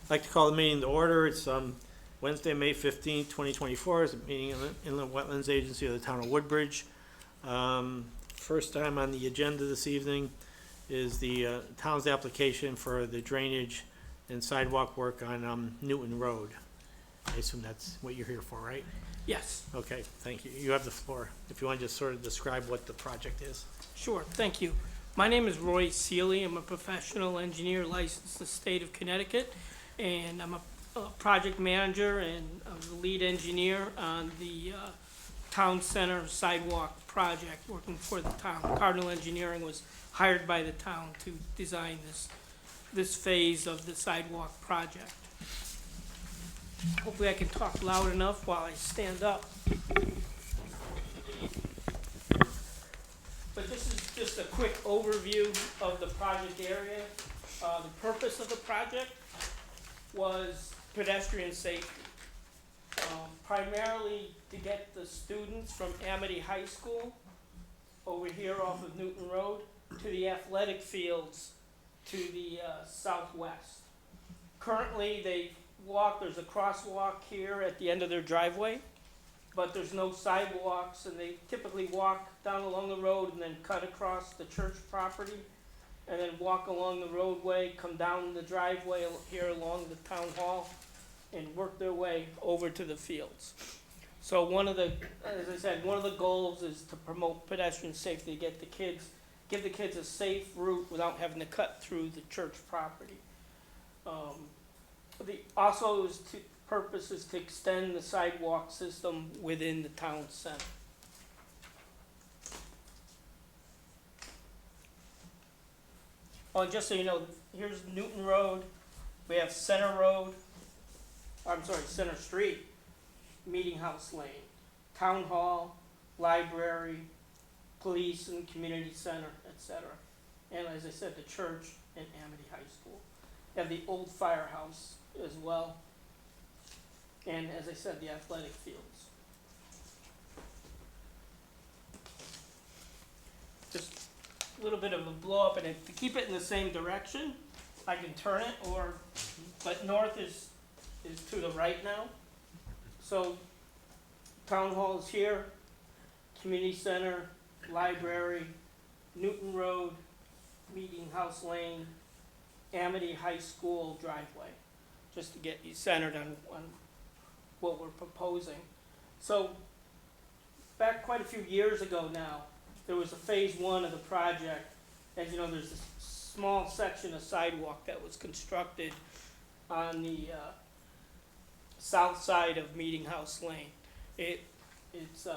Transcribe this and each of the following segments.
I'd like to call the meeting to order. It's Wednesday, May 15th, 2024. It's a meeting of the Inland Wetlands Agency of the town of Woodbridge. First time on the agenda this evening is the town's application for the drainage and sidewalk work on Newton Road. I assume that's what you're here for, right? Yes, Okay, thank you. You have the floor. If you want to just sort of describe what the project is. sure, thank you. My name is Roy Seeley. I'm a professional engineer licensed in the state of Connecticut, and I'm a project manager and I'm the lead engineer on the town center sidewalk project working for the town. Cardinal Engineering was hired by the town to design this phase of the sidewalk project. Hopefully I can talk loud enough while I stand up. But this is just a quick overview of the project area. The purpose of the project was pedestrian safety. Primarily to get the students from Amity High School over here off of Newton Road to the athletic fields to the southwest. Currently, there's a crosswalk here at the end of their driveway, but there's no sidewalks, and they typically walk down along the road and then cut across the church property, and then walk along the roadway, come down the driveway here along the town hall, and work their way over to the fields. So as I said, one of the goals is to promote pedestrian safety, give the kids a safe route without having to cut through the church property. Purpose is to extend the sidewalk system within the town center. Oh, and just so you know, here's Newton Road, we have Center Street, Meeting House Lane, Town Hall, Library, Police and Community Center, etc. And as I said, the church and Amity High School. You have the old firehouse as well. And as I said, the athletic fields. Just a little bit of a blow up, and to keep it in the same direction, I can turn it, but north is to the right now. So town hall is here, community center, library, Newton Road, Meeting House Lane, Amity High School driveway, just to get you centered on what we're proposing. So back quite a few years ago now, there was a phase one of the project. As you know, there's this small section of sidewalk that was constructed on the south side of Meeting House Lane. It's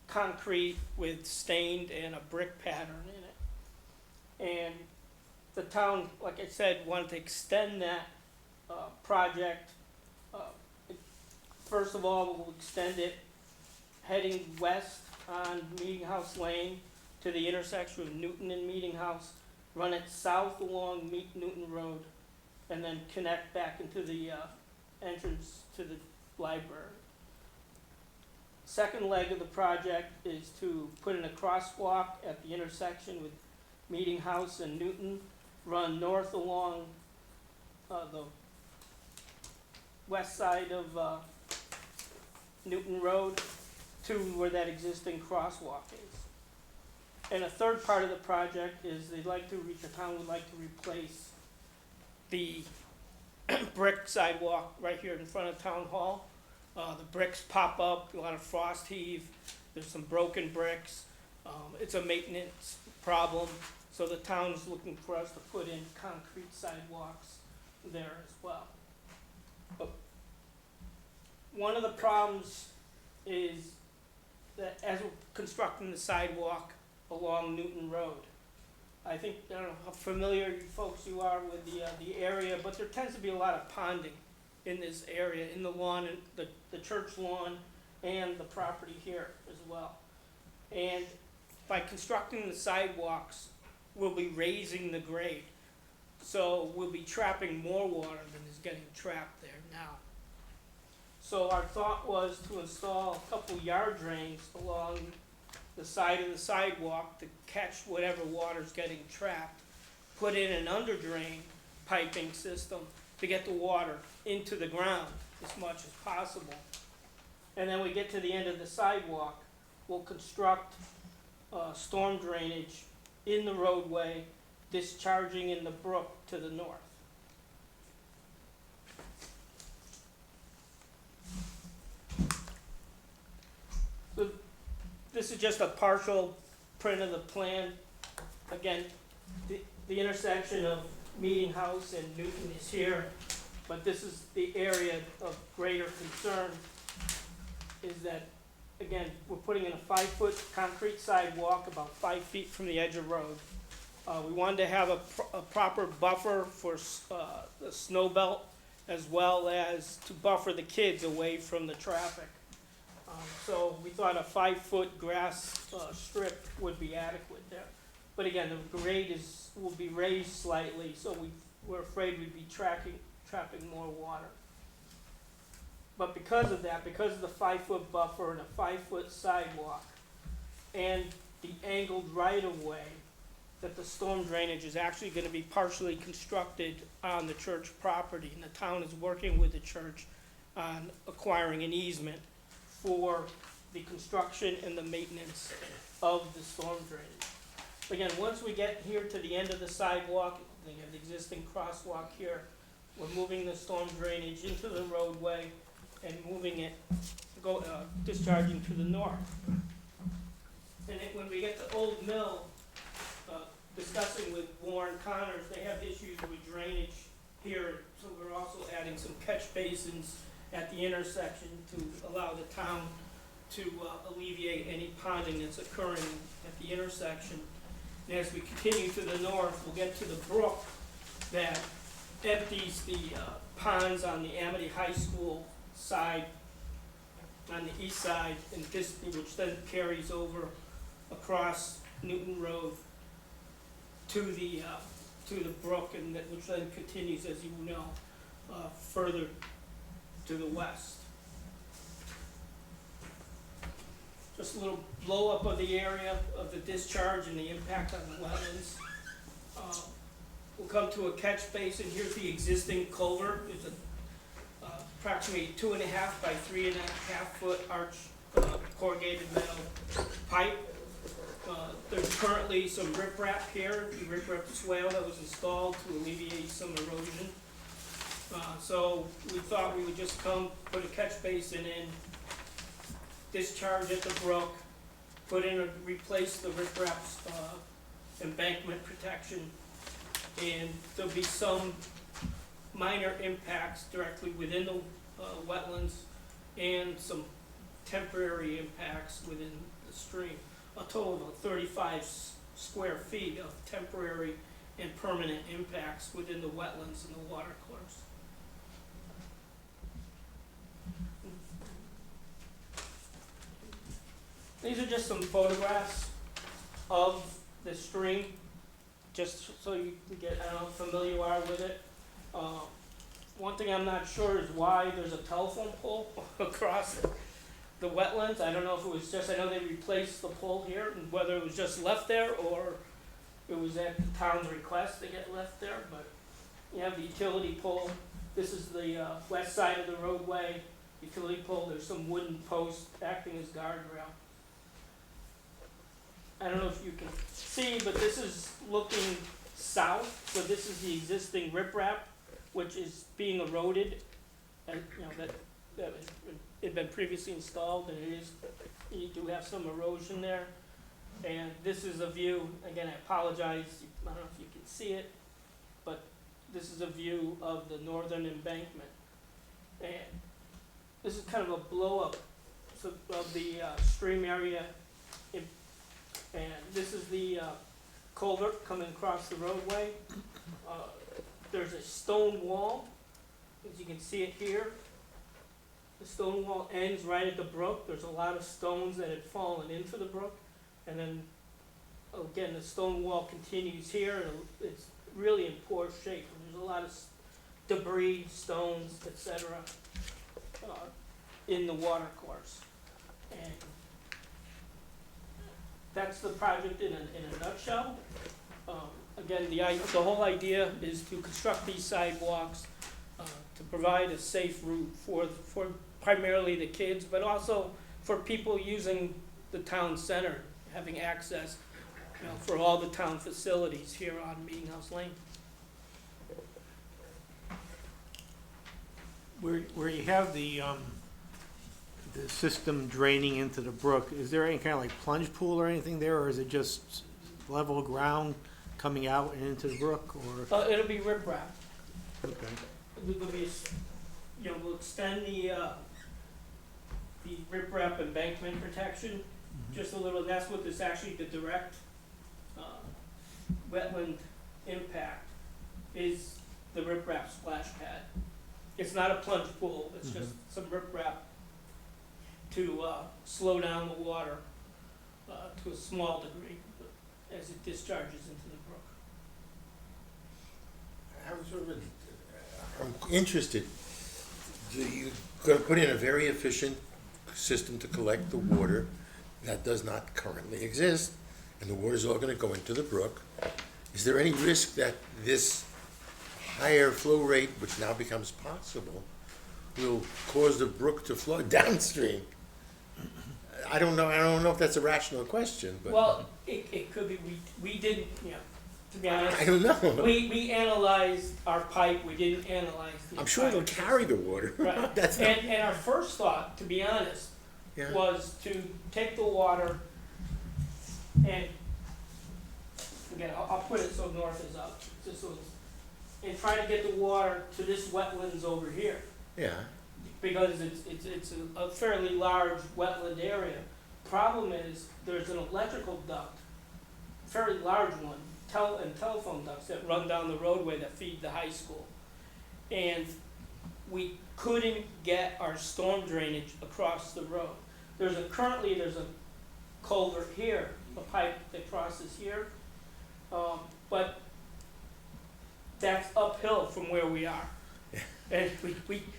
concrete with stained and a brick pattern in it. And the town, like I said, wanted to extend that project. First of all, we'll extend it heading west on Meeting House Lane to the intersection of Newton and Meeting House, run it south along Newton Road, and then connect back into the entrance to the library. Second leg of the project is to put in a crosswalk at the intersection with Meeting House and Newton, run north along the west side of Newton Road to where that existing crosswalk is. And a third part of the project is the town would like to replace the brick sidewalk right here in front of Town Hall. The bricks pop up, a lot of frost heave, there's some broken bricks. It's a maintenance problem, so the town's looking for us to put in concrete sidewalks there as well. But one of the problems is that as we're constructing the sidewalk along Newton Road, I don't know how familiar you folks you are with the area, but there tends to be a lot of ponding in this area, in the lawn, and the church lawn, and the property here as well. And by constructing the sidewalks, we'll be raising the grade. So we'll be trapping more water than is getting trapped there now. So our thought was to install a couple yard drains along the side of the sidewalk to catch whatever water's getting trapped, put in an under drain piping system to get the water into the ground as much as possible. And then we get to the end of the sidewalk, we'll construct storm drainage in the roadway, discharging in the brook to the north. So this is just a partial print of the plan. Again, the intersection of Meeting House and Newton is here, but this is the area of greater concern, is that, again, we're putting in a 5-foot concrete sidewalk about 5 feet from the edge of road. We wanted to have a proper buffer for the snow belt, as well as to buffer the kids away from the traffic. So we thought a 5-foot grass strip would be adequate there. But again, the grade will be raised slightly, so we're afraid we'd be trapping more water. But because of that, because of the 5-foot buffer and a 5-foot sidewalk, and the angled right-of-way, that the storm drainage is actually gonna be partially constructed on the church property, and the town is working with the church on acquiring an easement for the construction and the maintenance of the storm drainage. Again, once we get here to the end of the sidewalk, we have the existing crosswalk here, we're moving the storm drainage into the roadway and moving it, discharging to the north. And when we get to Old Mill, discussing with Warren Connors, they have issues with drainage here, so we're also adding some catch basins at the intersection to allow the town to alleviate any ponding that's occurring at the intersection. And as we continue to the north, we'll get to the brook that empties the ponds on the Amity High School side, on the east side, and this, which then carries over across Newton Road to the brook, and that, which then continues, as you know, further to the west. Just a little blow up of the area of the discharge and the impact on the wetlands. We'll come to a catch basin. Here's the existing culvert. It's approximately 2.5 by 3.5 foot arch corrugated metal pipe. There's currently some riprap here, the riprap swale that was installed to alleviate some erosion. So we thought we would just come, put a catch basin in, discharge at the brook, replace the riprap's embankment protection, and there'll be some minor impacts directly within the wetlands and some temporary impacts within the stream. A total of 35 square feet of temporary and permanent impacts within the wetlands and the water course. These are just some photographs of the stream, just so you can get, I don't know, familiar with it. One thing I'm not sure is why there's a telephone pole across the wetlands. I don't know if it was just, I know they replaced the pole here, and whether it was just left there or it was at the town's request to get left there, but you have the utility pole. This is the west side of the roadway, utility pole. There's some wooden posts acting as guardrail. I don't know if you can see, but this is looking south, so this is the existing riprap, which is being eroded, and you know that had been previously installed, and you do have some erosion there. And this is a view, again, I apologize, I don't know if you can see it, but this is a view of the northern embankment. And this is kind of a blow up of the stream area. And this is the culvert coming across the roadway. There's a stone wall, as you can see it here. The stone wall ends right at the brook. There's a lot of stones that had fallen into the brook. And then, again, the stone wall continues here, and it's really in poor shape. There's a lot of debris, stones, etc. In the water course. And that's the project in a nutshell. Again, the whole idea is to construct these sidewalks, to provide a safe route for primarily the kids, but also for people using the town center, having access, you know, for all the town facilities here on Meeting House Lane. Where you have the system draining into the brook, is there any kind of like plunge pool or anything there, or is it just level ground coming out and into the brook, or? It'll be riprap. Okay. It'll be, you know, we'll extend the riprap embankment protection just a little. That's what this actually, the direct wetland impact is the riprap splash pad. It's not a plunge pool, it's just some riprap to slow down the water to a small degree as it discharges into the brook. I'm interested. You're going to put in a very efficient system to collect the water that does not currently exist, and the water's all going to go into the brook. Is there any risk that this higher flow rate, which now becomes possible, will cause the brook to flow downstream? I don't know if that's a rational question, but. Well, it could be, we didn't, you know, to be honest. I don't know. We analyzed our pipe, we didn't analyze the. I'm sure it'll entire carry the water. Right, That's not, and our first thought, to be honest, yeah. was to take the water and, again, I'll put it so north is up, just so it's, and try to get the water to this wetlands over here. Yeah. Because it's a fairly large wetland area. Problem is, there's an electrical duct, fairly large one, and telephone ducts that run down the roadway that feed the high school. And we couldn't get our storm drainage across the road. Currently there's a culvert here, a pipe that crosses here, but that's uphill from where we are. And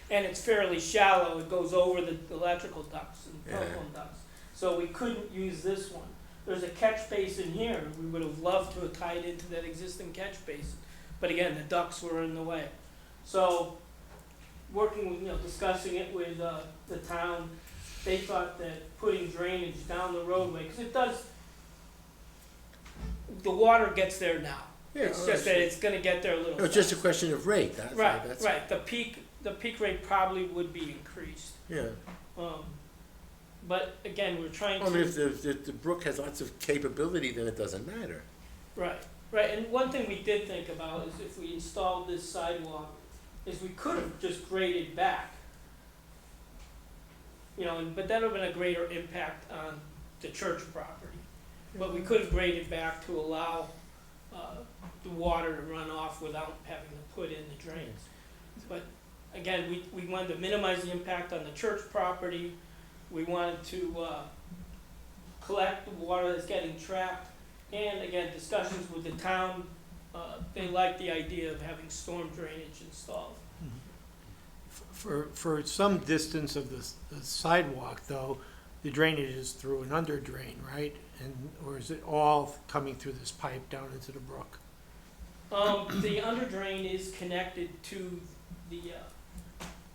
and it's fairly shallow, it goes over the electrical ducts and telephone ducts. So we couldn't use this one. There's a catch basin here, we would have loved to have tied into that existing catch basin. But again, the ducts were in the way. So, working with, you know, discussing it with the town, they thought that putting drainage down the roadway, because it does, the water gets there now. Yeah, It's just that it's gonna get there a little. No, it's just a question of rate. Right. The peak rate probably would be increased. Yeah. But again, we're trying to. I mean, if the brook has lots of capability, then it doesn't matter. Right. And one thing we did think about is if we installed this sidewalk, is we could have just graded back. You know, but that would have been a greater impact on the church property. But we could have graded back to allow the water to run off without having to put in the drains. But again, we wanted to minimize the impact on the church property. We wanted to collect the water that's getting trapped. And again, discussions with the town, they like the idea of having storm drainage installed. For some distance of the sidewalk, though, the drainage is through an under drain, right? Or is it all coming through this pipe down into the brook? The under drain is connected to the.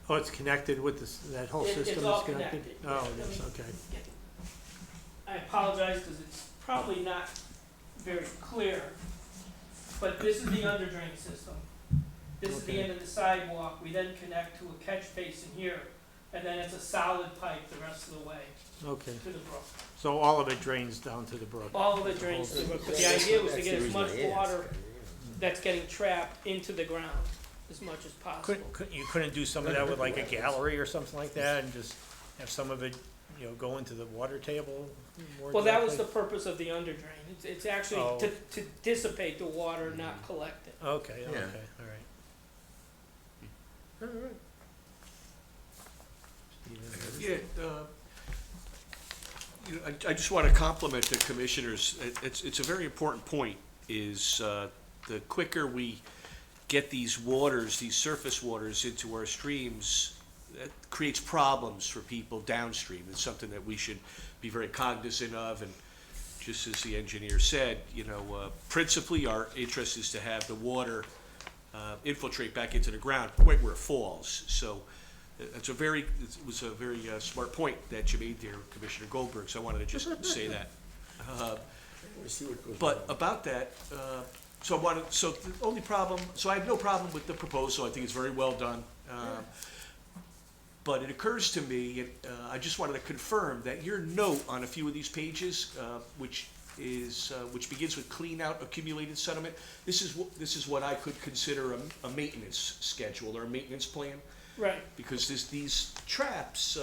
Oh, it's connected with this, that whole system It's is all connected? connected. Oh, it is, okay. I apologize because it's probably not very clear, but this is the under drain system. This is the Okay. end of the sidewalk. We then connect to a catch basin here, and then it's a solid pipe the rest of the way Okay, to the brook. so all of it drains down to the brook? All of it drains to the brook, but the idea was to That's get the as much reason I asked. water that's getting trapped into the ground as much as possible. You couldn't do some of that with like a gallery or something like that and just have some of it, you know, go into the water table more Well, that was the directly? purpose of the under drain. It's actually Oh. to dissipate the water, not collect it. Okay, Yeah. okay, all right. All right. Yeah, you know, I just want to compliment the commissioners. It's a very important point, is the quicker we get these waters, these surface waters into our streams, that creates problems for people downstream. It's something that we should be very cognizant of, and just as the engineer said, you know, principally our interest is to have the water infiltrate back into the ground right where it falls. So it was a very smart point that you made there, Commissioner Goldberg, so I wanted to just say that. We'll see what goes But on. about that, so the only problem, so I have no problem with the proposal, I think it's very well done. But it occurs to me, I just wanted to confirm that your note on a few of these pages, which begins with clean out accumulated sediment, this is what I could consider a maintenance schedule or a maintenance plan. Right, Because these traps,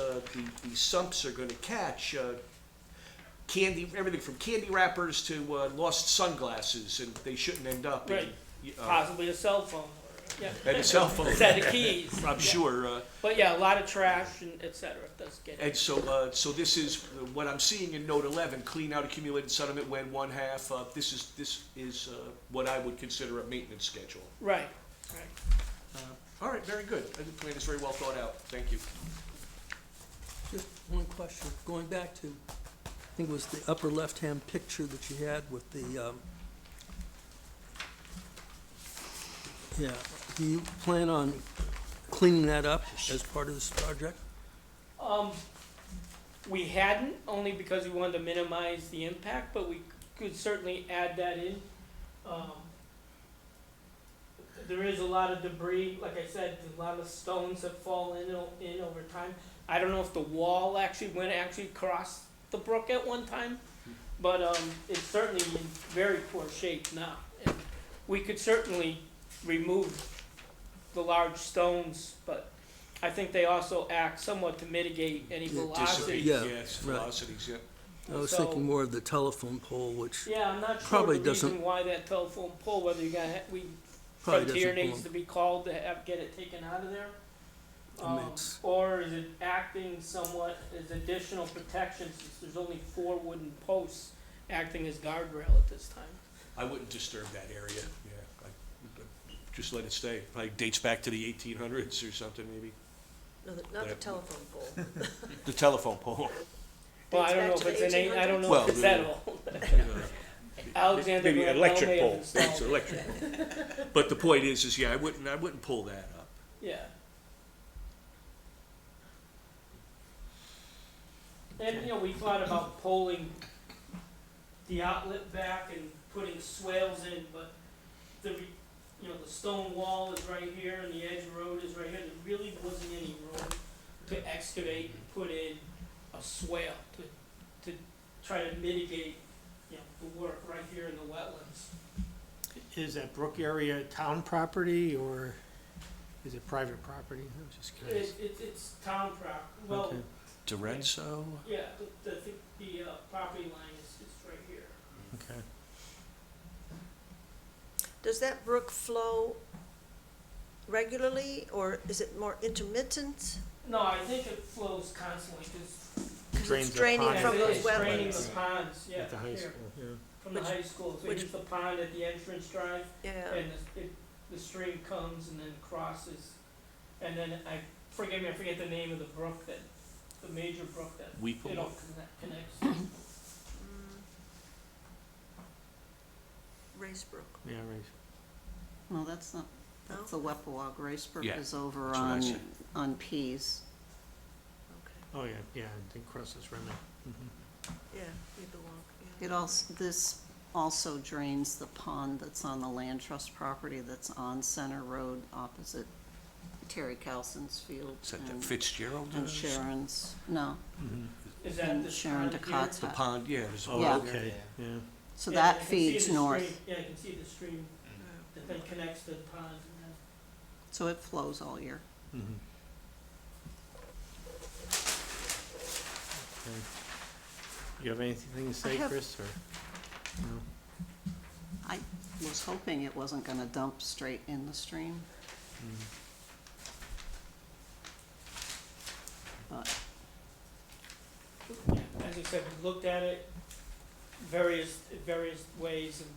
these sumps are gonna catch, everything from candy wrappers to, lost sunglasses, and they shouldn't end up in, Right. Possibly a cell phone, or, yeah. and a cell phone. A set of keys. I'm Yeah. sure, But yeah, a lot of trash and et cetera, does get. and so this is, what I'm seeing in note 11, clean out accumulated sediment when one half, this is what I would consider a maintenance schedule. Right, right. All right, very good. I think the plan is very well thought out. Thank you. Just one question, going back to, I think it was the upper left-hand picture that you had with the, yeah, do you plan on cleaning that up as part of this project? We hadn't, only because we wanted to minimize the impact, but we could certainly add that in. There is a lot of debris, like I said, a lot of stones have fallen in over time. I don't know if the wall went across the brook at one time, but, it's certainly in very poor shape now. And we could certainly remove the large stones, but I think they also act somewhat to mitigate any velocity. Dissipate, Yeah, yes, right. velocities, yeah. I was So- thinking more of the telephone pole, which Yeah, I'm not sure Probably the reason doesn't- why that telephone pole, whether probably Frontier doesn't needs to belong. be called to get it taken out of there. Comments. Or is it acting somewhat as additional protection, since there's only 4 wooden posts acting as guardrail at this time? I wouldn't disturb that area, yeah. Just let it stay. Probably dates back to the 1800s or something, maybe. No, not the telephone pole. The telephone pole. Well, I Dates don't know back if to it's the an, I don't know Well, if it's that old. Alexander Maybe Graham Bell electric may have pole, installed it's it. electric. But the point is, yeah, I wouldn't pull that up. Yeah. And, we thought about pulling the outlet back and putting swales in, but the stone wall is right here and the edge road is right here. There really wasn't any room to excavate and put in a swale to try to mitigate, the work right here in the wetlands. Is that brook area town property or is it private property? I'm just curious. It's town property. Well, Okay. Dorenzo? yeah, the property line is right here. Okay. Does that brook flow regularly, or is it more intermittent? No, I think it flows constantly, because Because Drains it's the draining pond. from those it's draining wetlands. the ponds, yeah, At the high here, school, yeah. from the Which- high school. So which- here's the pond at the entrance drive, Yeah, and the stream comes and then crosses. And then I forget the name of the brook the major brook that, Weeple. connects. Racebrook. Yeah, right. No, that's not, that's the Weppawag. Racebrook Yeah, is over that's what I on, said. on Pease. Okay, Oh, yeah, I think crosses Remy. yeah, you belong, yeah. It also, this also drains the pond that's on the land trust property that's on Center Road opposite Terry Calson's field Is that the and Fitzgerald? and Sharon's, no, Is that and this Sharon pond here? Ducat's The house. pond, yeah, there's a Oh, Yeah. pond there. okay, yeah. So Yeah, I that can see feeds the north, stream. Yeah, I can see the stream that then connects to the pond and then. so it flows all year. Mhm. Okay. You have anything to say, have- Chris, or? No? I was hoping it wasn't gonna dump straight in the stream, but Yeah, as I said, we looked at it various ways, and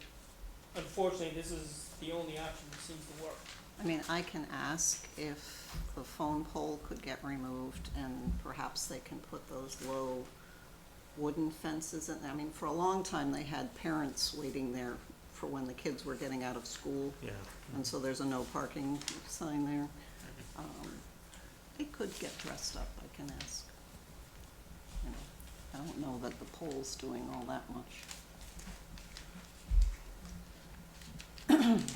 unfortunately, this is the only option that seems to work. I mean, I can ask if the phone pole could get removed and perhaps they can put those low wooden fences in. I mean, for a long time, they had parents waiting there for when the kids were getting out of school, Yeah. and so there's a no parking sign there. It could get dressed up, I can ask. You know, I don't know that the pole's doing all that much.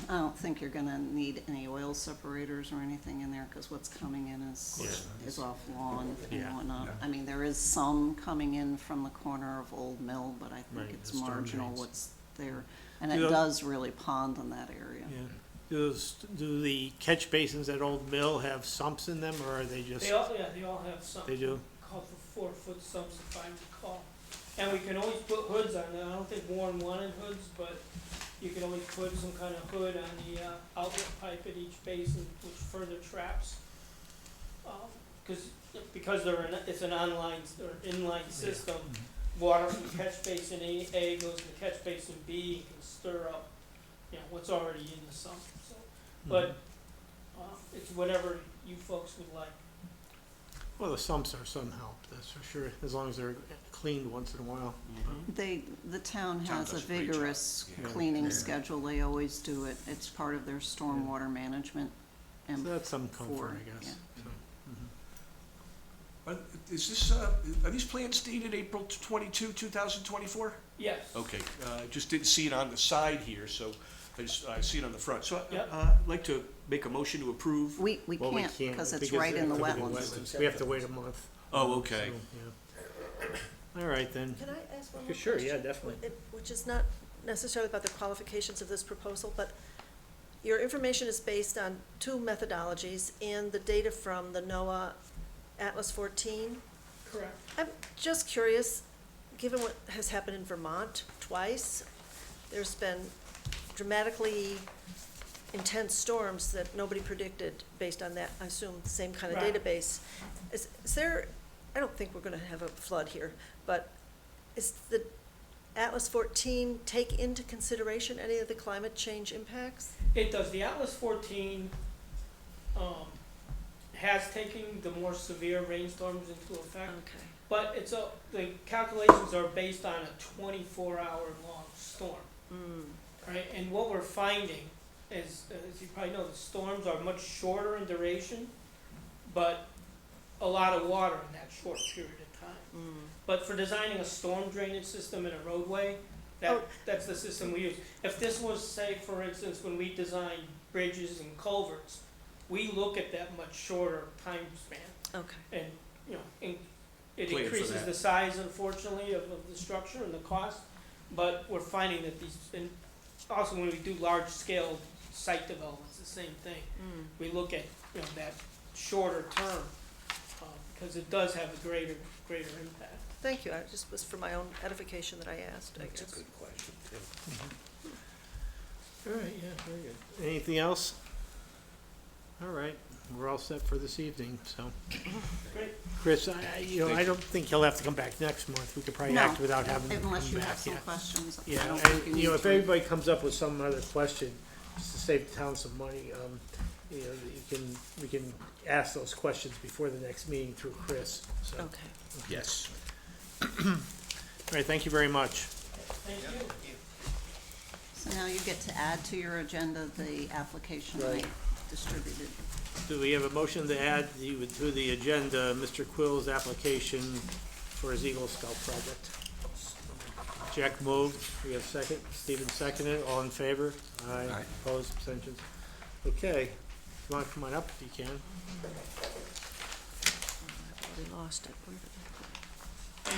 I don't think you're gonna need any oil separators or anything in there, cause what's coming in is off lawn Yeah. and whatnot. I mean, there is some coming in from the corner of Old Mill, but I Right, think it's the storm marginal drains. what's there. And Do it those- does really pond in that area. Yeah. Do the catch basins at Old Mill have sumps in them, or are they just, They all have they something do? called for 4-foot sumps, if I recall. And we can always put hoods on them. I don't think Warren wanted hoods, but you can always put some kind of hood on the outlet pipe at each basin, which further traps. Because it's an online or inline system, water from catch basin A goes to catch basin B and can stir up, you know, what's already in the sump. So, but it's whatever you folks would like. Well, the sumps are some help, that's for sure, as long as they're cleaned once in a while. The town Town has a does a great job. vigorous Yeah. cleaning schedule, they always do it, it's part of their stormwater management. So And that's some comfort, for- I guess. yeah. So, Is this, are these plans dated April 22, 2024? Yes. Okay, just didn't see it on the side here, so I see it on the front. So Yep. I'd like to make a motion to approve. we Well, we can't, can't, because it's right in the because of wetlands. We have to wait a month. Oh, okay. So, yeah. All right, then. Can I ask one more Sure, question? yeah, definitely. Which is not necessarily about the qualifications of this proposal, but your information is based on two methodologies and the data from the NOAA Atlas 14. Correct. I'm just curious, given what has happened in Vermont twice, there's been dramatically intense storms that nobody predicted based on that, I assume, the same kind of Right. database. Is there, I don't think we're gonna have a flood here, but is the Atlas 14 take into consideration any of the climate change impacts? It does. The Atlas 14 has taken the more severe rainstorms into effect, Okay. but the calculations are based on a 24-hour long storm, right? And what we're finding is, as you probably know, the storms are much shorter in duration, but a lot of water in that short period of time. But for designing a storm drainage system in a roadway, that's the system we use. If this was, say, for instance, when we design bridges and culverts, we look at that much shorter time span. Okay. And, you know, it Plan for increases that. the size, unfortunately, of the structure and the cost. But we're finding that and also when we do large-scale site developments, the same thing. We look at, you know, that shorter term, because it does have a greater impact. Thank you, I just was for my own edification that I asked, I guess. That's a good question, too. All right, yeah, very good. Anything else? All right, we're all set for this evening, so. Great. Chris, I don't think he'll have to come back next month. We could probably act without having him come back, Unless you have some yeah. questions, I Yeah, don't think and, you need if to. everybody comes up with some other question, just to save the town some money, we can ask those questions before the next meeting through Chris, so. All Okay. Yes. right, thank you very much. Thank you. So now you get to add to your agenda the application I Right. distributed. Do we have a motion to add to the agenda, Mr. Quill's application for his Eagle Scout project? Jack moved, we have a second, Stephen seconded, all in favor? Aye. Aye. Opposed, abstentions? Okay, if you wanna come on up if you can. I've already lost it. Where did it go?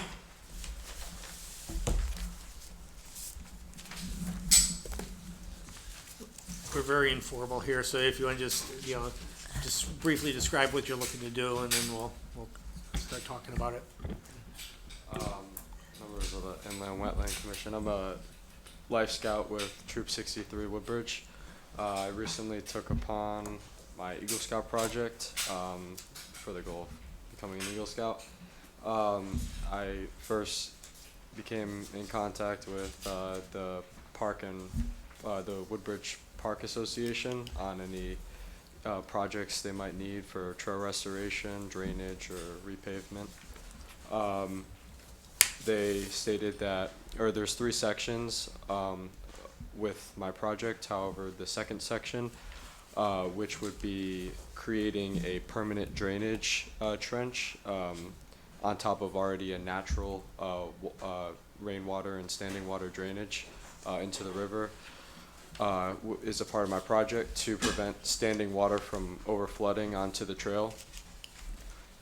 We're very informal here, so if you wanna just briefly describe what you're looking to do, and then we'll start talking about it. Members of the Inland Wetland Commission. I'm a life scout with Troop 63 Woodbridge. I recently took upon my Eagle Scout project for the goal of becoming an Eagle Scout. I first became in contact with the park and the Woodbridge Park Association on any projects they might need for trail restoration, drainage, or repavement. They stated that, or there's 3 sections. with my project. However, the second section, which would be creating a permanent drainage trench on top of already a natural rainwater and standing water drainage into the river, is a part of my project to prevent standing water from overflooding onto the trail.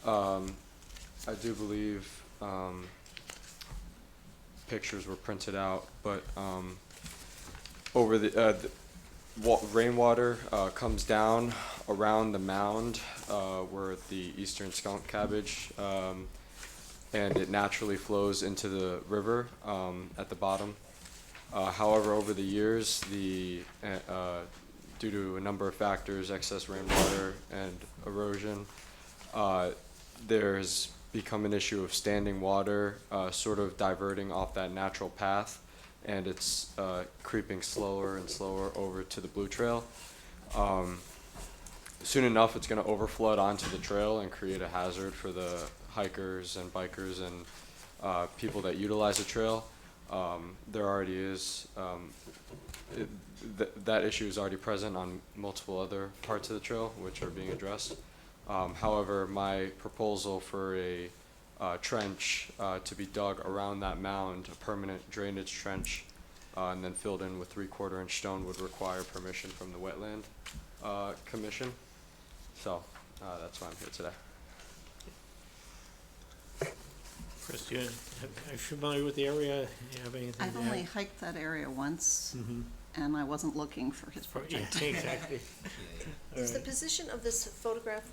I do believe pictures were printed out, but over the rainwater comes down around the mound where the eastern skunk cabbage, and it naturally flows into the river at the bottom. However, over the years, due to a number of factors, excess rainwater and erosion, there's become an issue of standing water sort of diverting off that natural path, and it's creeping slower and slower over to the Blue Trail. Soon enough, it's going to overflood onto the trail and create a hazard for the hikers and bikers and people that utilize the trail. There already is, that issue is already present on multiple other parts of the trail, which are being addressed. However, my proposal for a trench to be dug around that mound, a permanent drainage trench, and then filled in with 3/4 inch stone would require permission from the Wetland Commission. So that's why I'm here today. Chris, are you familiar with the area? You have anything I've to only add? hiked that area once, Mm-hmm. and I wasn't looking for his Yeah, project. exactly. Is the position of this photograph,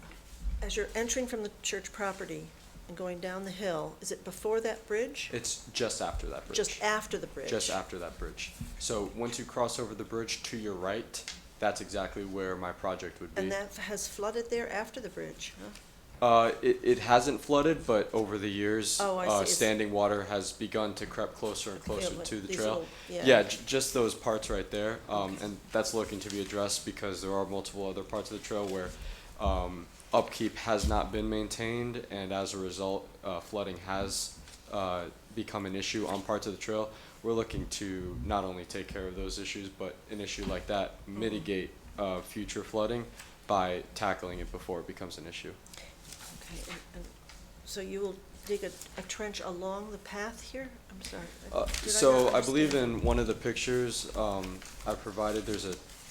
as you're entering from the church property and going down the hill, is it before that bridge? It's just after that bridge. Just after the bridge? Just after that bridge. So once you cross over the bridge to your right, that's exactly where my project would be. And that has flooded there after the bridge, huh? It hasn't flooded, but over the years, Oh, I see. It's- standing water has begun to creep closer and closer Yeah, to the these trail. little- yeah. Yeah, just those parts right there, and that's looking to be addressed because there are multiple other parts of the trail where upkeep has not been maintained, and as a result, flooding has become an issue on parts of the trail. We're looking to not only take care of those issues, but an issue like that, mitigate future flooding by tackling it before it becomes an issue. Okay, and so you will dig a trench along the path here? I'm sorry. Did I So not I believe understand? in one of the pictures I provided, there's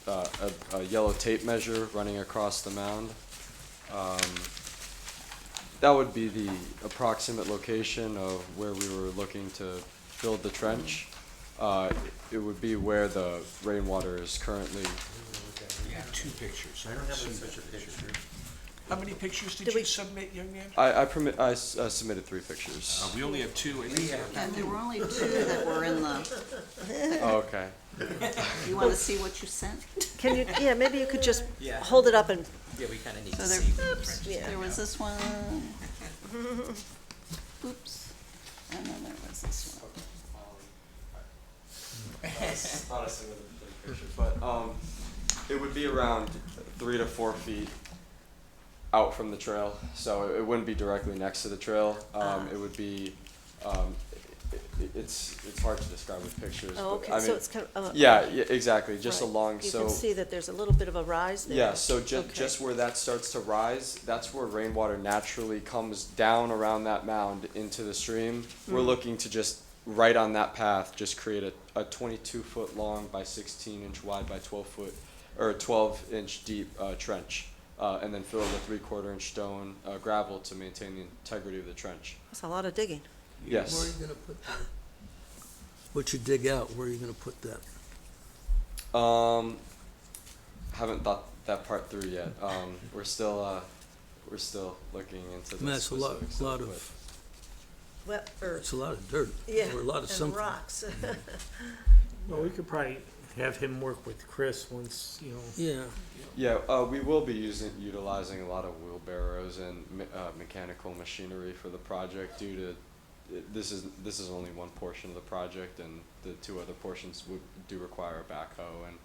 a yellow tape measure running across the mound. That would be the approximate location of where we were looking to build the trench. It would be where the rainwater is currently. We have two pictures. I don't have such a picture. How many pictures did Did you we- submit, young man? I submitted 3 pictures. We only have two. And these are- And there were only 2 that were in the, Oh, okay. you wanna see what you sent? Can you, yeah, maybe you could just Yeah. hold it up and, Yeah, we kind of need So to there- see. the oops, trenches. yeah. There was this one, oops, and then there was this one. Not a single picture, but it would be around 3 to 4 feet out from the trail, so it wouldn't be directly next to the trail. It would be, it's hard to describe with pictures. oh, but, okay, I so mean, it's kind of. yeah, exactly, just right. along. You So can see that there's a little bit of a rise there. yeah, so Okay. just where that starts to rise, that's where rainwater naturally comes down around that mound into the stream. We're looking to just right on that path, just create a 22-foot long by 16-inch wide by 12-foot or 12-inch deep trench, and then fill it with 3/4 inch stone gravel to maintain the integrity of the trench. That's a lot of digging. Yes. Where are you gonna put that? What you dig out, where are you gonna put that? Haven't thought that part through yet. We're still looking into the I mean, that's a specifics lot it, of, Wet earth, it's a lot of dirt, yeah, or a lot of and something. rocks. Well, we could probably have him work with Chris once, you know. Yeah, Yeah, we will be utilizing a lot of wheelbarrows and mechanical machinery for the project due to this is only one portion of the project, and the 2 other portions do require a backhoe and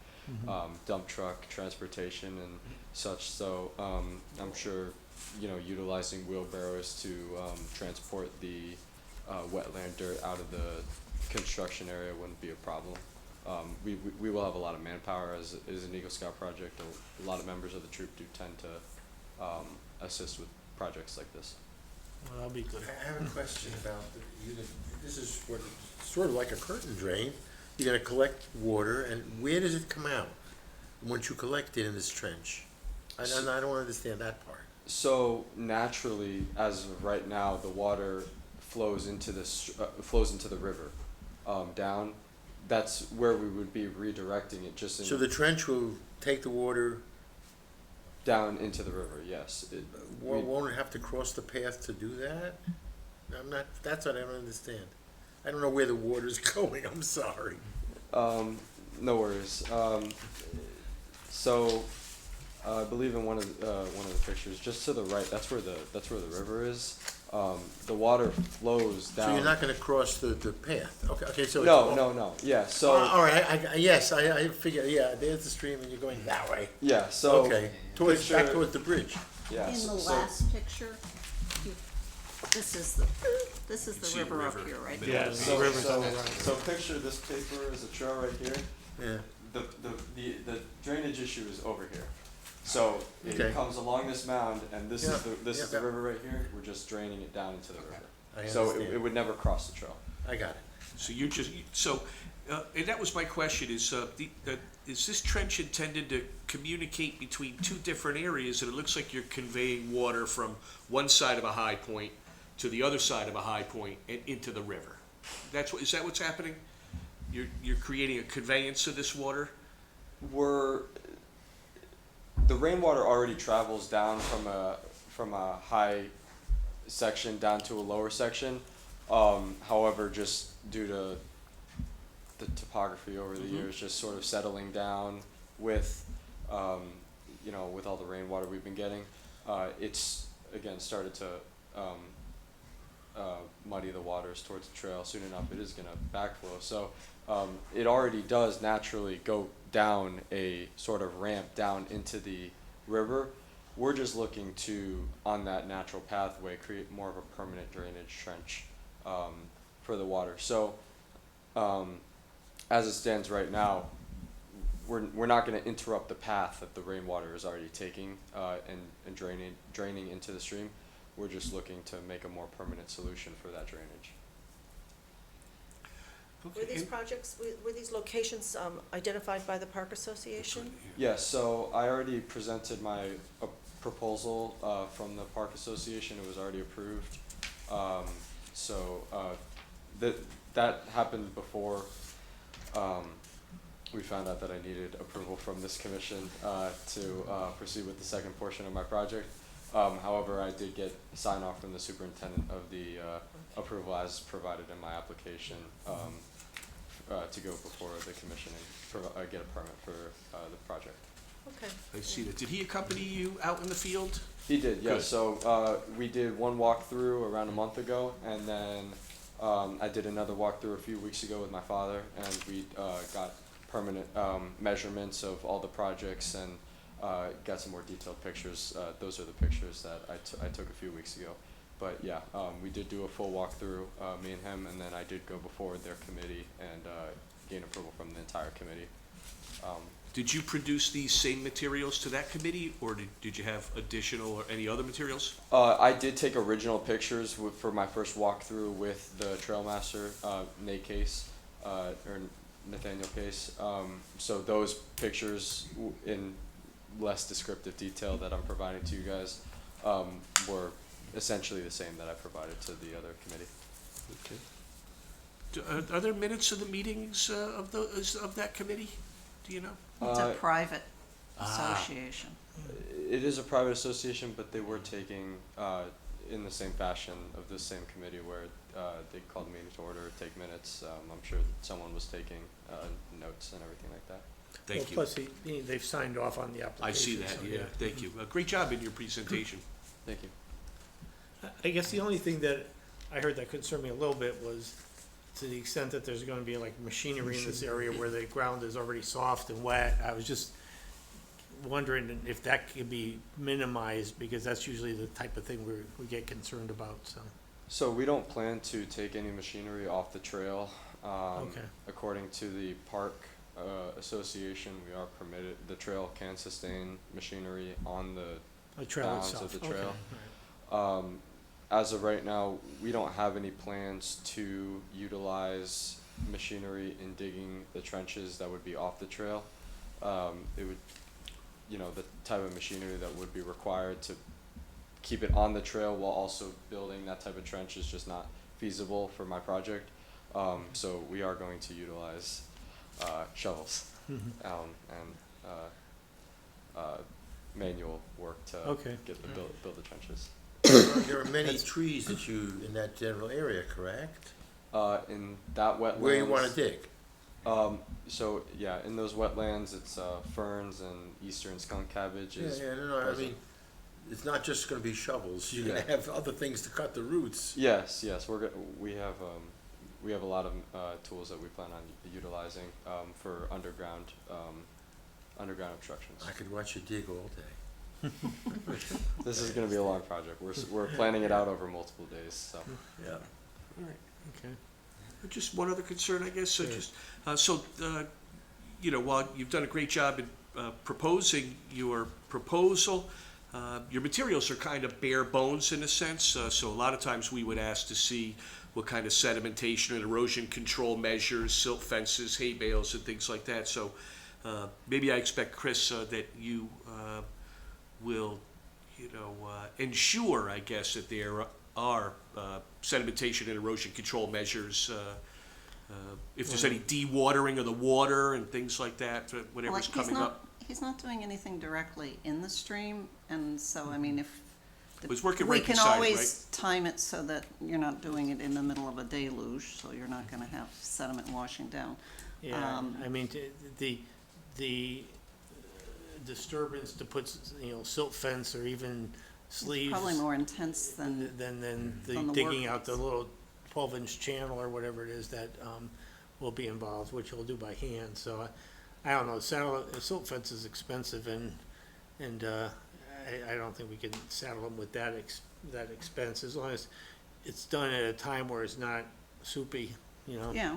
dump truck transportation and such. So I'm sure utilizing wheelbarrows to transport the wetland dirt out of the construction area wouldn't be a problem. we will have a lot of manpower as an Eagle Scout project. A lot of members of the troop do tend to assist with projects like this. Well, that'll be good. I have a question about, this is sort of like a curtain drain. You're gonna collect water, and where does it come out once you collect it in this trench? I don't understand that part. So naturally, as of right now, the water flows into the river, down. That's where we would be redirecting it, just in So the trench will take the water, down into the river. Yes. won't it have to cross the path to do that? That's what I don't understand. I don't know where the water's going, I'm sorry. No worries. So I believe in one of the pictures, just to the right, that's where the river is. The water flows down. So you're not gonna cross the path? Okay, so. No. Yeah. So. All right, I figure, yeah, there's the stream and you're going that way. Yeah. So. Okay, picture- back towards the bridge. Yeah. In the so- last picture, this is the river up here, right? Yeah, The so, river's so, on the right. so picture this paper is a trail right here. Yeah, The drainage issue is over here. So it Okay. comes along this mound, and this is Yeah, the yeah. river right here. We're just draining it down into the river. I So understand. it would never cross the trail. I got it. So you just, and that was my question, is this trench intended to communicate between two different areas? And it looks like you're conveying water from one side of a high point to the other side of a high point and into the river. Is that what's happening? You're creating a conveyance of this water? The rainwater already travels down from a high section down to a lower section. However, just due to the topography over the years, just sort of settling down with, with all the rainwater we've been getting, it's again started to muddy the waters towards the trail. Soon enough, it is going to backflow. So it already does naturally go down a sort of ramp down into the river. We're just looking to, on that natural pathway, create more of a permanent drainage trench for the water. So as it stands right now, we're not going to interrupt the path that the rainwater is already taking and draining into the stream. We're just looking to make a more permanent solution for that drainage. Were these projects, were these locations identified by the Park Association? Yeah, so I already presented my proposal from the Park Association. It was already approved. That happened before we found out that I needed approval from this commission to proceed with the second portion of my project. However, I did get sign off from the superintendent of the approval as provided in my application to go before the commission and get a permit for the project. Okay. I see that. Did he accompany you out in the field? He did, yeah. Good. So we did one walkthrough around a month ago, and then I did another walkthrough a few weeks ago with my father, and we got permanent measurements of all the projects and got some more detailed pictures. Those are the pictures that I took a few weeks ago. But yeah, we did do a full walkthrough, me and him, and then I did go before their committee and gain approval from the entire committee. Did you produce these same materials to that committee, or did you have additional or any other materials? I did take original pictures for my first walkthrough with the Trailmaster, Nate Case, or Nathaniel Case. So those pictures in less descriptive detail that I'm providing to you guys were essentially the same that I provided to the other committee. Okay. Are there minutes of the meetings of that committee? Do you know? It's a private association. It is a private association, but they were taking in the same fashion of the same committee where they called the meeting to order, take minutes. I'm sure someone was taking notes and everything like that. Thank you. Plus, they've signed off on the application. I see that, so, yeah, thank you. Great job in your presentation. Thank you. I guess the only thing that I heard that concerned me a little bit was to the extent that there's gonna be like machinery in this area where the ground is already soft and wet. I was just wondering if that could be minimized, because that's usually the type of thing we get concerned about, so. So we don't plan to take any machinery off the trail. Okay. According to the park association, we are permitted, the trail can sustain machinery on the The trail bounds itself, of the okay, trail. all right. As of right now, we don't have any plans to utilize machinery in digging the trenches that would be off the trail. It would, the type of machinery that would be required to keep it on the trail while also building that type of trench is just not feasible for my project. So we are going to utilize shovels and manual work to Okay. get the build the trenches. There are many trees that in that general area, correct? In that wetlands. Where you wanna dig? So yeah, in those wetlands, it's ferns and eastern skunk cabbage is No, I present. mean, it's not just gonna be shovels, you're gonna Yeah. have other things to cut the roots. Yes, we have a lot of tools that we plan on utilizing for underground obstructions. I could watch you dig all day. This is going to be a long project. We're planning it out over multiple days. So Yeah. All right, okay. Just one other concern, I guess, Sure. while you've done a great job in proposing your proposal, your materials are kind of bare bones in a sense, so a lot of times we would ask to see what kind of sedimentation and erosion control measures, silt fences, hay bales, and things like that. So maybe I expect, Chris, that you will, ensure, I guess, that there are sedimentation and erosion control measures, if there's any dewatering of the water and things like that, whatever's coming up. He's not doing anything directly in the stream, and so, I mean, if. But he's working We right can beside it, always time it so that you're not doing it in the middle of a deluge, so you're not gonna have sediment washing down. Yeah, I mean, the disturbance to put, silt fence or even sleeves. Probably more intense than, Than the than the digging work. out the little 12-inch channel or whatever it is that will be involved, which you'll do by hand. So I don't know. Silt fence is expensive, and I don't think we can saddle them with that expense as long as it's done at a time where it's not soupy. yeah,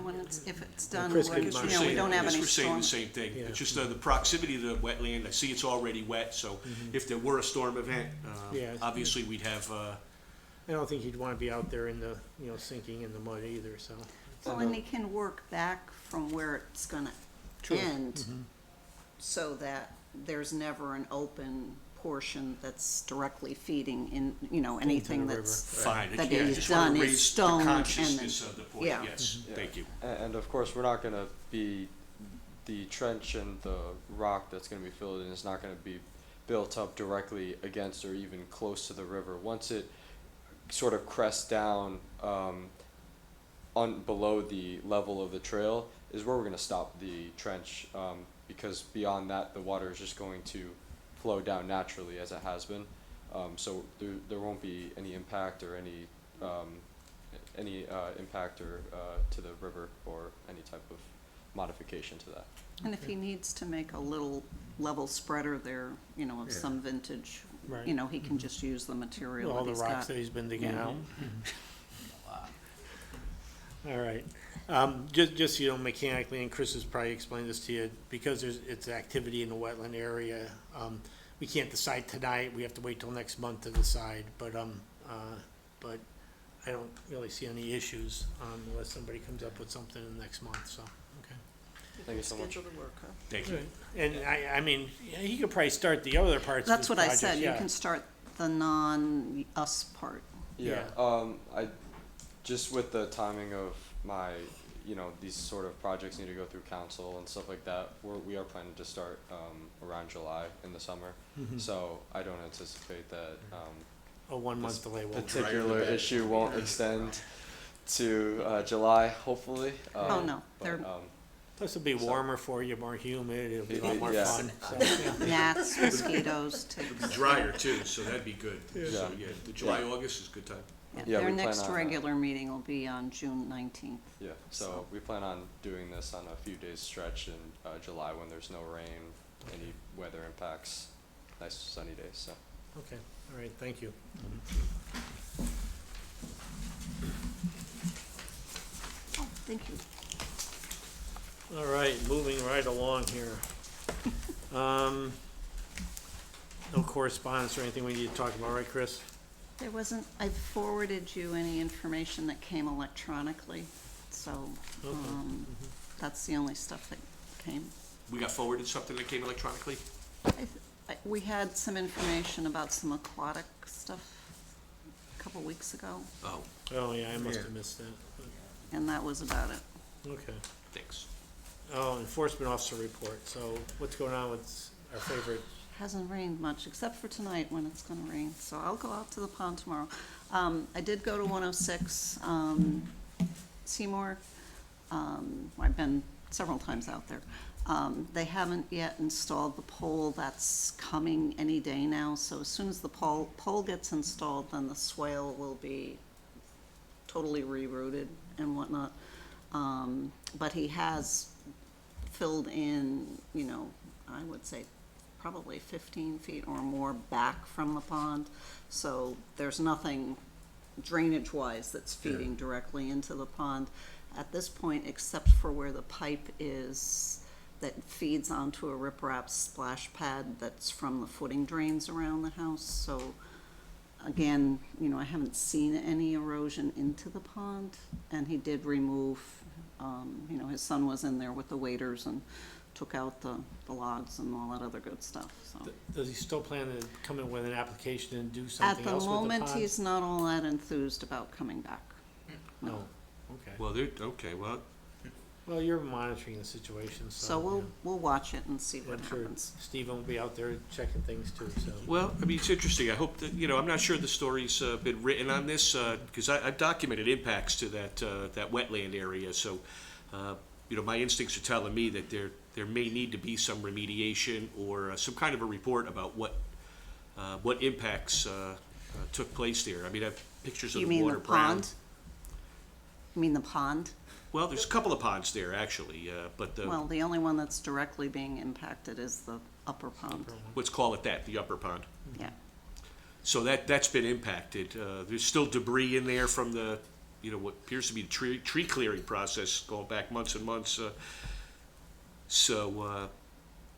if it's done, Chris when, could you mind know, we don't have I guess any we're saying the storm. same thing. Yeah. It's just the proximity to the wetland. I see it's already wet, so if there were a storm event, Yeah. obviously we'd have, I don't think you'd want to be out there in the sinking in the mud either. So. Well, and he can work back from where it's gonna True. end, so that there's never an open portion that's directly feeding in, anything the that's, fine. that Yeah, I is just want done to is raise the stone and consciousness of the point, yeah. yes, Yeah. thank you. and of course we're not going to be the trench and the rock that's going to be filled in is not going to be built up directly against or even close to the river. Once it sort of crests down on below the level of the trail is where we're going to stop the trench, because beyond that the water is just going to flow down naturally as it has been. So there won't be any impact or any impact or to the river or any type of modification to that. And if he needs to make a little level spreader there, of Yeah. some vintage, Right. He can just use the material All that the he's rocks got. that he's been digging Yeah. out. All right. Just mechanically, and Chris has probably explained this to you, because it's activity in the wetland area. We can't decide tonight. We have to wait till next month to decide. But I don't really see any issues unless somebody comes up with something in the next month. So okay. Thank you so much. Schedule the work, huh? Thank you. And I mean, he could probably start the other parts of That's his what I project, said, you yeah. can start the non-us part. Yeah. Yeah. I just with the timing of my, these sort of projects need to go through council and stuff like that. We are planning to start around July in the summer, Mhm. so I don't anticipate that A 1 month this delay won't. particular issue won't extend to July. Hopefully. Oh, no, but, they're- Plus it'll be So- warmer for you, more humid. It'll be a lot more Yeah. fun. So, yeah. Gnats, mosquitoes, ticks. Drier too, so that'd be good. Yeah. So, yeah, the July, August is a good time. Yeah, Yeah, their we plan next on, regular meeting will be on June 19th. Yeah. So we plan on doing this on a few days stretch in July when there's no rain, any weather impacts, nice sunny days. So. Okay, all right, thank you. Oh, thank you. All right, moving right along here. No correspondence or anything we need to talk about, right, Chris? There wasn't, I forwarded you any information that came electronically, so, Okay. that's the only stuff that came. We got forwarded something that came electronically? We had some information about some aquatic stuff a couple weeks ago, Oh, Oh, yeah, I must Yeah. have missed that. and that was about it. Okay. thanks. Oh, enforcement officer report. So what's going on with our favorite? Hasn't rained much, except for tonight when it's gonna rain, so I'll go out to the pond tomorrow. I did go to 106, Seymour. I've been several times out there. They haven't yet installed the pole that's coming any day now, so as soon as the pole gets installed, then the swale will be totally rerouted and whatnot. But he has filled in, I would say probably 15 feet or more back from the pond. So there's nothing drainage-wise that's feeding directly into the pond at this point, except for where the pipe is that feeds onto a riprap splash pad that's from the footing drains around the house. So again, I haven't seen any erosion into the pond, and he did remove, his son was in there with the waders and took out the logs and all that other good stuff, so. Does he still plan to come in with an application and do At something the else with the pond? moment, he's not all that enthused about coming back. No. Okay. Well, okay, well, Well, you're monitoring the situation, so. So yeah. we'll watch it and see what I'm sure happens. Stephen will be out there checking things too, so. well, I mean, it's interesting. I hope that, I'm not sure the story's been written on this, because I've documented impacts to that wetland area, so, my instincts are telling me that there may need to be some remediation or some kind of a report about what impacts took place there. I mean, I have pictures of You the mean the water brown. pond? You mean the pond? Well, there's a couple of ponds there, actually, but Well, the only one that's directly being impacted is the upper pond, let's call it that, the upper pond. yeah. So that's been impacted. There's still debris in there from the, what appears to be the tree clearing process going back months and months.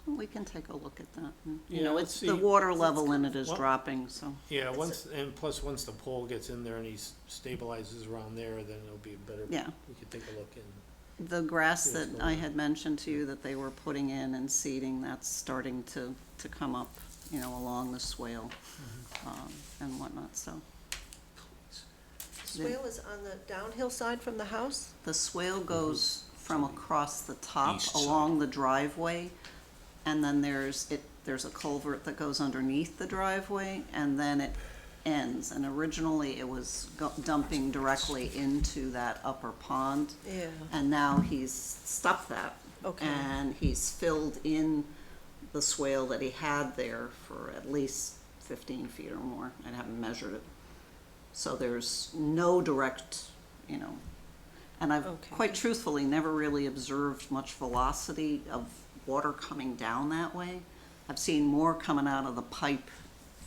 We can take a look at that. And, Yeah, let's it's, the see. water level in it is Well- dropping, so. Yeah, once the pole gets in there and he stabilizes around there, then it'll be better. Yeah. We could take a look and, The grass Yes, that go I on. had mentioned to you that they were putting in and seeding, that's starting to come up, along the swale, and whatnot, so. Swale is on the downhill side from the house? The swale goes from across the top East side. along the driveway, and then there's a culvert that goes underneath the driveway, and then it ends. And originally, it was dumping directly into that upper pond, Yeah, and now he's stopped that. okay. And he's filled in the swale that he had there for at least 15 feet or more. I haven't measured it. So there's no direct, and I've Okay. quite truthfully never really observed much velocity of water coming down that way. I've seen more coming out of the pipe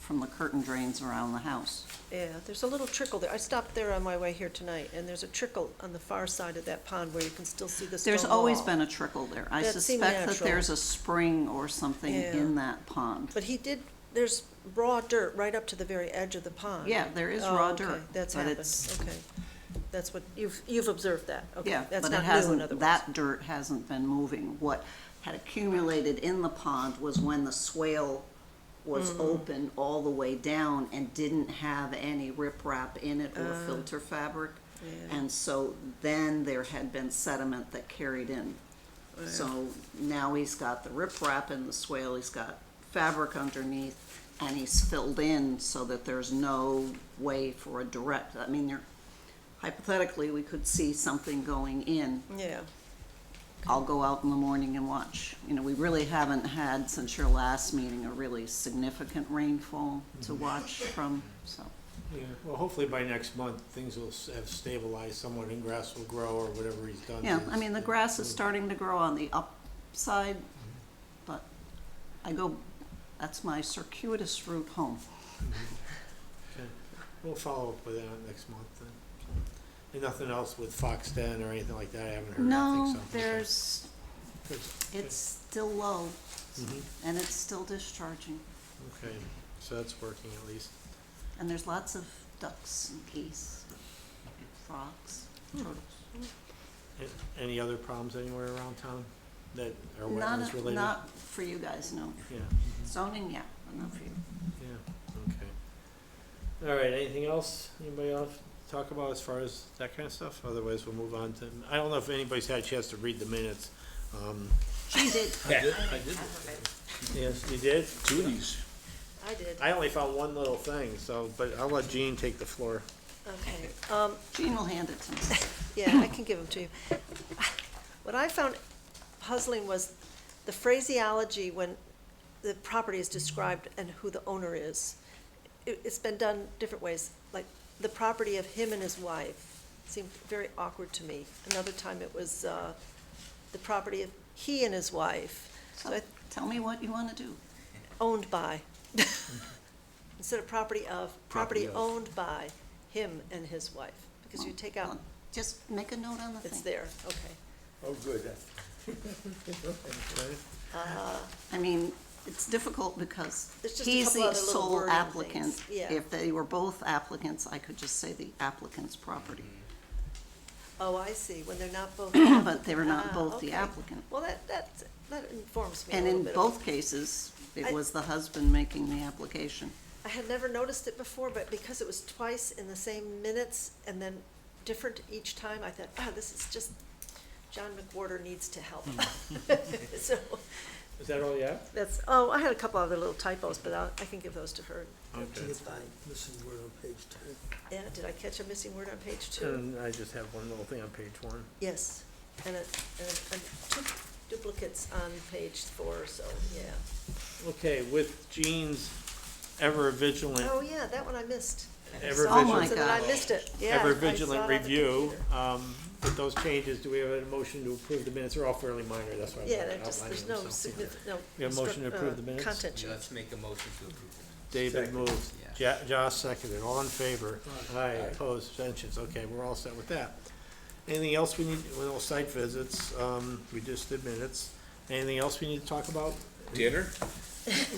from the curtain drains around the house. Yeah, there's a little trickle there. I stopped there on my way here tonight, and there's a trickle on the far side of that pond where you can still see the stone There's always wall. been a trickle there. I That seemed suspect that natural. there's a spring or something Yeah. in that pond. But there's raw dirt right up to the very edge of the pond. Yeah, there is Oh, raw okay, dirt. that's but happened, it's- okay. That's what, you've observed that, okay. Yeah, That's but it not new, in hasn't, other words. that dirt hasn't been moving. What had accumulated in the pond was when the swale was Mm-hmm. open all the way down and didn't have any riprap in it or Ah. filter fabric. Yeah. And so then there had been sediment that carried in. Yeah. So now he's got the riprap in the swale, he's got fabric underneath, and he's filled in so that there's no way for a direct, hypothetically, we could see something going in. Yeah, I'll go out in the morning and watch. We really haven't had, since your last meeting, a really significant rainfall to watch from, so. yeah, well, hopefully by next month, things will have stabilized somewhat and grass will grow or whatever he's done. Yeah, to- the grass is starting to grow on the upside, but that's my circuitous route home. Okay. We'll follow up with that next month then. And nothing else with Fox Den or anything like that, I haven't heard, I No, think so. Okay. It's still low, Mhm. and it's still discharging, Okay, so that's working at least. and there's lots of ducks and geese, frogs, turtles. Any other problems anywhere around town that are wetlands related? Not for you guys, no. Yeah, Zoning, yeah, but not for you. yeah, okay. All right, anything else? Anybody else talk about as far as that kind of stuff? Otherwise, we'll move on to, I don't know if anybody's had a chance to read the minutes. She did. Yes, you did? Two of these. I did, I only found one little thing, so, but I'll let Jean take the floor. okay. Jean will hand it to me. Yeah, I can give them to you. What I found puzzling was the phraseology when the property is described and who the owner is. It's been done different ways, like the property of him and his wife seemed very awkward to me. Another time it was the property of he and his wife, So tell me what you want to do. owned by. Instead of property of, property owned by him and his wife, because you take out, Well, just make a note on the it's thing. there, okay. Oh, good. I mean, it's difficult because There's just a he's couple the other little sole wording applicant. things, yeah. If they were both applicants, I could just say the applicant's property. Oh, I see, when they're not both. But they were not Ah, both the okay. applicant. Well, that informs me a And little in bit. both cases, it I- was the husband making the application. I had never noticed it before, but because it was twice in the same minutes and then different each time, I thought, this is just, John McWhorter needs to help. So, Is that all you have? I had a couple other little typos, but I can give those to her. Okay. It's fine. Missing word on page 2. Yeah, did I catch a missing word on page 2? And I just have one little thing on page 1. Yes, and two duplicates on page 4, so, yeah. Okay, with Jean's ever vigilant, Oh, yeah, that one I missed. ever Oh, my vigilant, So then I God. missed it, yeah. ever I saw it vigilant on the review, computer. with those changes, do we have a motion to approve the minutes? They're all fairly minor, that's why I'm Yeah, they're just, outlining there's them, no so. significant, no. We have a motion to approve the minutes? Content change. Let's make a motion to approve it. David moved, Josh seconded, all in favor? Aye, Aye. opposed, abstentions, okay, we're all set with that. Anything else we need, well, site visits, we just did minutes. Anything else we need to talk about? Dinner?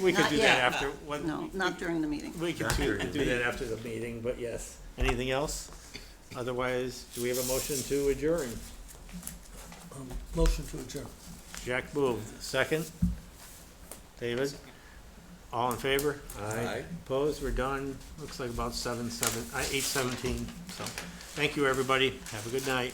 We could Not do yet. that after, when. No, not during the meeting. We can do that after the meeting, but yes. Anything else? Otherwise, do we have a motion to adjourn? Motion to adjourn. Jack moved. Second? David? All in favor? Aye. Opposed? We're done. Looks like about 8:17. So, thank you, everybody. Have a good night.